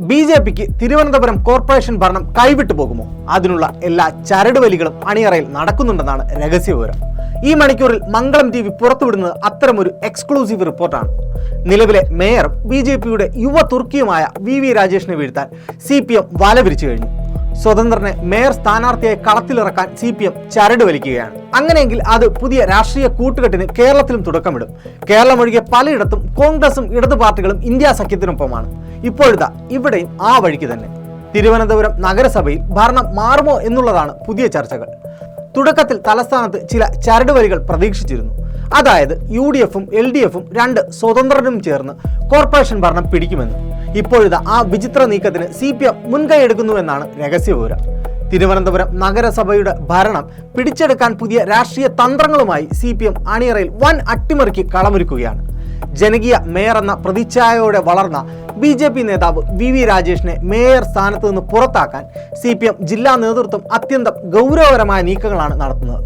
ബി.ജെ.പിക്ക് Thiruvananthapuram corporation ഭരണം കൈവിട്ടു പോകുമോ? അതിനുള്ള എല്ലാ ചരടുവലികളും അണിയറയിൽ നടക്കുന്നുണ്ടെന്നാണ് രഹസ്യവിവരം. ഈ മണിക്കൂറിൽ മംഗളം TV പുറത്തുവിടുന്നത് അത്തരമൊരു എക്സ്ക്ലൂസീവ് റിപ്പോർട്ടാണ്. നിലവിലെ മേയറും ബി.ജെ.പിയുടെ യുവ തുർക്കിയുമായ വി രാജേഷിനെ വീഴ്ത്താൻ CPM വല വിരിച്ചു കഴിഞ്ഞു. സ്വതന്ത്രനെ മേയർ സ്ഥാനാർത്ഥിയായി കളത്തിലിറക്കാൻ CPM ചരട് വലിക്കുകയാണ്. അങ്ങനെയെങ്കിൽ അത് പുതിയ രാഷ്ട്രീയ കൂട്ടുകെട്ടിന് കേരളത്തിലും തുടക്കമിടും. കേരളം ഒഴികെ പലയിടത്തും കോൺഗ്രസും ഇടതു പാർട്ടികളും ഇന്ത്യ സഖ്യത്തിനൊപ്പമാണ്. ഇപ്പോഴിതാ ഇവിടെയും ആ വഴിക്ക് തന്നെ. തിരുവനന്തപുരം നഗരസഭയിൽ ഭരണം മാറുമോ എന്നുള്ളതാണ് പുതിയ ചർച്ചകൾ. തുടക്കത്തിൽ തലസ്ഥാനത്ത് ചില ചരടുവലികൾ പ്രതീക്ഷിച്ചിരുന്നു. അതായത് UDFും LDFും രണ്ട് സ്വതന്ത്രരും ചേർന്ന് കോർപ്പറേഷൻ ഭരണം പിടിക്കുമെന്ന്. ഇപ്പോഴിതാ ആ വിചിത്ര നീക്കത്തിന് CPM മുൻകൈയെടുക്കുന്നുവെന്നാണ് രഹസ്യവിവരം. തിരുവനന്തപുരം നഗരസഭയുടെ ഭരണം പിടിച്ചെടുക്കാൻ പുതിയ രാഷ്ട്രീയ തന്ത്രങ്ങളുമായി CPM അണിയറയിൽ വൻ അട്ടിമറിക്ക് കളമൊരുക്കുകയാണ്. ജനകീയ മേയർ എന്ന പ്രതിച്ഛായയോടെ വളർന്ന BJP നേതാവ് വി രാജേഷിനെ മേയർ സ്ഥാനത്ത് നിന്ന് പുറത്താക്കാൻ CPM ജില്ലാ നേതൃത്വം അത്യന്തം ഗൗരവകരമായ നീക്കങ്ങളാണ് നടത്തുന്നത്.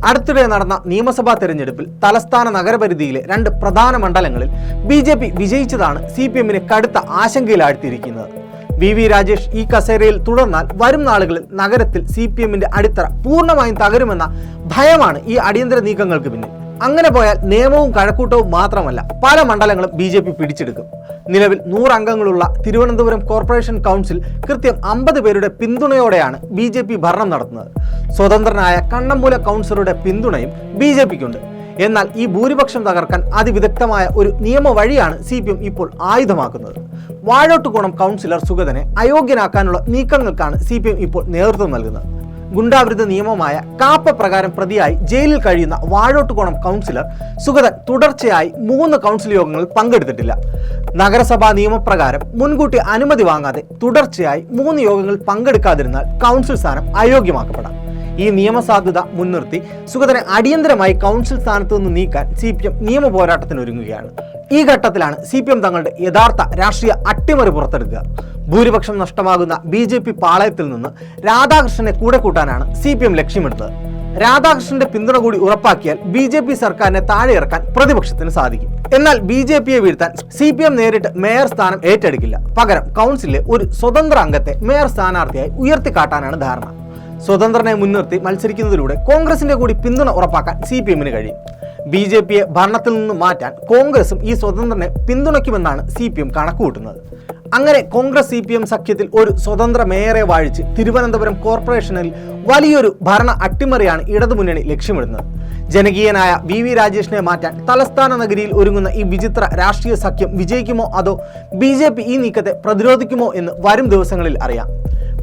അടുത്തിടെ നടന്ന നിയമസഭാ തെരഞ്ഞെടുപ്പിൽ തലസ്ഥാന നഗരപരിധിയിലെ രണ്ട് പ്രധാന മണ്ഡലങ്ങളിൽ BJP വിജയിച്ചതാണ് CPMനെ കടുത്ത ആശങ്കയിലാഴ്ത്തിയിരിക്കുന്നത്. വി രാജേഷ് ഈ കസേരയിൽ തുടർന്നാൽ വരും നാളുകളിൽ നഗരത്തിൽ CPMന്റെ അടിത്തറ പൂർണ്ണമായും തകരുമെന്ന ഭയമാണ് ഈ അടിയന്തര നീക്കങ്ങൾക്ക് പിന്നിൽ. അങ്ങനെ പോയാൽ നിയമവും കഴക്കൂട്ടവും മാത്രമല്ല പല മണ്ഡലങ്ങളും BJP പിടിച്ചെടുക്കും. നിലവിൽ 100 അംഗങ്ങളുള്ള തിരുവനന്തപുരം കോർപ്പറേഷൻ കൗൺസിൽ കൃത്യം 50 പേരുടെ പിന്തുണയോടെയാണ് BJP ഭരണം നടത്തുന്നത്. സ്വതന്ത്രനായ കണ്ണമ്മൂല കൗൺസിലറുടെ പിന്തുണയും BJPക്കുണ്ട്. എന്നാൽ ഈ ഭൂരിപക്ഷം തകർക്കാൻ അതിവിദഗ്ധമായ ഒരു നിയമ വഴിയാണ് CPM ഇപ്പോൾ ആയുധമാക്കുന്നത്. വാഴോട്ടുകോണം കൗൺസിലർ സുഗതനെ അയോഗ്യനാക്കാനുള്ള നീക്കങ്ങൾക്കാണ് CPM ഇപ്പോൾ നേതൃത്വം നൽകുന്നത്. ഗുണ്ടാവിരുദ്ധ നിയമമായ കാപ്പ പ്രകാരം പ്രതിയായി ജയിലിൽ കഴിയുന്ന വാഴോട്ടുകോണം കൗൺസിലർ സുഗതൻ തുടർച്ചയായി 3 കൗൺസിൽ യോഗങ്ങളിൽ പങ്കെടുത്തിട്ടില്ല. നഗരസഭാ നിയമപ്രകാരം മുൻകൂട്ടി അനുമതി വാങ്ങാതെ തുടർച്ചയായി 3 യോഗങ്ങളിൽ പങ്കെടുക്കാതിരുന്നാൽ കൗൺസിൽ സ്ഥാനം അയോഗ്യമാക്കപ്പെടാം. ഈ നിയമസാധുത മുൻനിർത്തി സുഗതനെ അടിയന്തരമായി കൗൺസിൽ സ്ഥാനത്ത് നിന്ന് നീക്കാൻ CPM നിയമ പോരാട്ടത്തിനൊരുങ്ങുകയാണ്. ഈ ഘട്ടത്തിലാണ് CPM തങ്ങളുടെ യഥാർത്ഥ രാഷ്ട്രീയ അട്ടിമറി പുറത്തെടുക്കുക. ഭൂരിപക്ഷം നഷ്ടമാകുന്ന BJP പാളയത്തിൽ നിന്ന് രാധാകൃഷ്ണനെ കൂടെ കൂട്ടാനാണ് CPM ലക്ഷ്യമിടുന്നത്. രാധാകൃഷ്ണന്റെ പിന്തുണ കൂടി ഉറപ്പാക്കിയാൽ BJP സർക്കാരിനെ താഴെ ഇറക്കാൻ പ്രതിപക്ഷത്തിന് സാധിക്കും. എന്നാൽ BJPയെ വീഴ്ത്താൻ CPM നേരിട്ട് മേയർ സ്ഥാനം ഏറ്റെടുക്കില്ല. പകരം കൗൺസിലിലെ ഒരു സ്വതന്ത്ര അംഗത്തെ മേയർ സ്ഥാനാർത്ഥിയായി ഉയർത്തിക്കാട്ടാനാണ് ധാരണ. സ്വതന്ത്രനെ മുൻനിർത്തി മത്സരിക്കുന്നതിലൂടെ കോൺഗ്രസിന്റെ കൂടി പിന്തുണ ഉറപ്പാക്കാൻ CPMന് കഴിയും. BJPയെ ഭരണത്തിൽ നിന്ന് മാറ്റാൻ കോൺഗ്രസും ഈ സ്വതന്ത്രനെ പിന്തുണയ്ക്കുമെന്നാണ് CPM കണക്കുകൂട്ടുന്നത്. അങ്ങനെ കോൺഗ്രസ് CPM സഖ്യത്തിൽ ഒരു സ്വതന്ത്ര മേയറെ വാഴിച്ച് തിരുവനന്തപുരം കോർപ്പറേഷനിൽ വലിയൊരു ഭരണ അട്ടിമറിയാണ് ഇടതുമുന്നണി ലക്ഷ്യമിടുന്നത്. ജനകീയനായ വി രാജേഷിനെ മാറ്റാൻ തലസ്ഥാന നഗരിയിൽ ഒരുങ്ങുന്ന ഈ വിചിത്ര രാഷ്ട്രീയ സഖ്യം വിജയിക്കുമോ അതോ BJP ഈ നീക്കത്തെ പ്രതിരോധിക്കുമോ എന്ന് വരും ദിവസങ്ങളിൽ അറിയാം.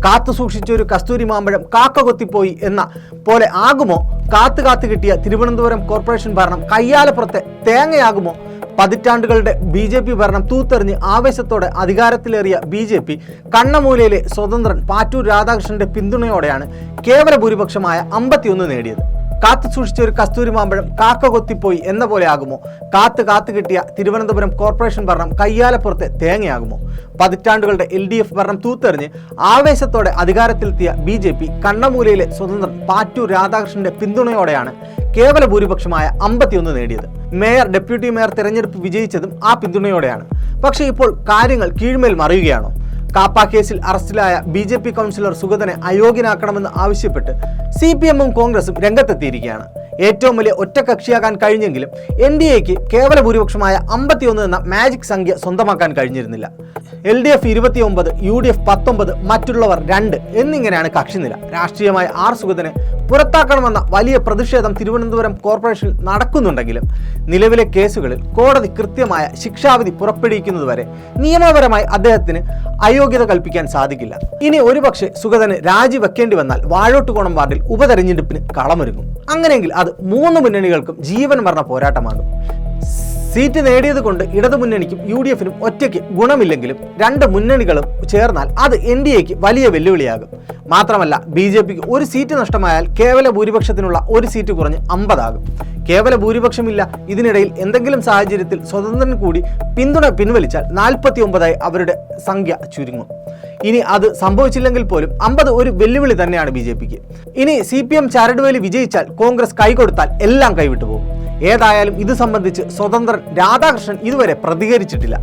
കാത്തു സൂക്ഷിച്ചൊരു കസ്തൂരി മാമ്പഴം കാക്ക കൊത്തിപ്പോയി എന്ന പോലെ ആകുമോ കാത്തു കിട്ടിയ തിരുവനന്തപുരം കോർപ്പറേഷൻ ഭരണം? കയ്യാലപ്പുറത്തെ തേങ്ങയാകുമോ? പതിറ്റാണ്ടുകളുടെ BJP ഭരണം തൂത്തെറിഞ്ഞ് ആവേശത്തോടെ അധികാരത്തിലേറിയ BJP കണ്ണമൂലയിലെ സ്വതന്ത്രൻ പാറ്റൂർ രാധാകൃഷ്ണന്റെ പിന്തുണയോടെയാണ് കേവല ഭൂരിപക്ഷമായ 51 നേടിയത്. കാത്തു സൂക്ഷിച്ച ഒരു കസ്തൂരി മാമ്പഴം കാക്ക കൊത്തിപ്പോയി എന്ന പോലെ ആകുമോ കാത്തു കിട്ടിയ തിരുവനന്തപുരം കോർപ്പറേഷൻ ഭരണം? കയ്യാലപ്പുറത്തെ തേങ്ങയാകുമോ? പതിറ്റാണ്ടുകളുടെ LDF ഭരണം തൂത്തെറിഞ്ഞ് ആവേശത്തോടെ അധികാരത്തിലെത്തിയ BJP കണ്ണമൂലയിലെ സ്വതന്ത്രൻ പാറ്റൂർ രാധാകൃഷ്ണന്റെ പിന്തുണയോടെയാണ് കേവല ഭൂരിപക്ഷമായ 51 നേടിയത്. മേയർ ഡെപ്യൂട്ടി മേയർ തെരഞ്ഞെടുപ്പ് വിജയിച്ചതും ആ പിന്തുണയോടെയാണ്. പക്ഷേ ഇപ്പോൾ കാര്യങ്ങൾ കീഴ്മേൽ മറിയുകയാണോ? കാപ്പ കേസിൽ അറസ്റ്റിലായ BJP കൗൺസിലർ സുഗതനെ അയോഗ്യനാക്കണമെന്ന് ആവശ്യപ്പെട്ട് CPMും കോൺഗ്രസും രംഗത്തെത്തിയിരിക്കുകയാണ്. ഏറ്റവും വലിയ ഒറ്റക്കക്ഷിയാകാൻ കഴിഞ്ഞെങ്കിലും NDAക്ക് കേവല ഭൂരിപക്ഷമായ 51 എന്ന മാജിക് സംഖ്യ സ്വന്തമാക്കാൻ കഴിഞ്ഞിരുന്നില്ല. LDF 29, UDF 19, മറ്റുള്ളവർ 2 എന്നിങ്ങനെയാണ് കക്ഷിനില. രാഷ്ട്രീയമായി സുഗതനെ പുറത്താക്കണമെന്ന വലിയ പ്രതിഷേധം തിരുവനന്തപുരം കോർപ്പറേഷനിൽ നടക്കുന്നുണ്ടെങ്കിലും നിലവിലെ കേസുകളിൽ കോടതി കൃത്യമായ ശിക്ഷാവിധി പുറപ്പെടുവിക്കുന്നതുവരെ നിയമപരമായി അദ്ദേഹത്തിന് അയോഗ്യത കൽപ്പിക്കാൻ സാധിക്കില്ല. ഇനി ഒരുപക്ഷെ സുഗതന് രാജിവെക്കേണ്ടി വന്നാൽ വാഴോട്ടുകോണം വാർഡിൽ ഉപതെരഞ്ഞെടുപ്പിന് കളമൊരുങ്ങും. അങ്ങനെയെങ്കിൽ അത് 3 മുന്നണികൾക്കും ജീവൻ മരണ പോരാട്ടമാകും. സീറ്റ് നേടിയത് കൊണ്ട് ഇടതുമുന്നണിക്കും UDFനും ഒറ്റയ്ക്ക് ഗുണമില്ലെങ്കിലും 2 മുന്നണികളും ചേർന്നാൽ അത് NDAക്ക് വലിയ വെല്ലുവിളിയാകും. മാത്രമല്ല BJPക്ക് ഒരു സീറ്റ് നഷ്ടമായാൽ കേവല ഭൂരിപക്ഷത്തിനുള്ള ഒരു സീറ്റ് കുറഞ്ഞ് 50 ആകും. കേവല ഭൂരിപക്ഷമില്ല. ഇതിനിടയിൽ എന്തെങ്കിലും സാഹചര്യത്തിൽ സ്വതന്ത്രൻ കൂടി പിന്തുണ പിൻവലിച്ചാൽ 49 അവരുടെ സംഖ്യ ചുരുങ്ങും. ഇനി അത് സംഭവിച്ചില്ലെങ്കിൽ പോലും 50 ഒരു വെല്ലുവിളി തന്നെയാണ് BJPക്ക്. ഇനി CPM ചരടുവേലി വിജയിച്ചാൽ കോൺഗ്രസ് കൈകൊടുത്താൽ എല്ലാം കൈവിട്ടു പോകും. ഏതായാലും ഇത് സംബന്ധിച്ച് സ്വതന്ത്രൻ രാധാകൃഷ്ണൻ ഇതുവരെ പ്രതികരിച്ചിട്ടില്ല.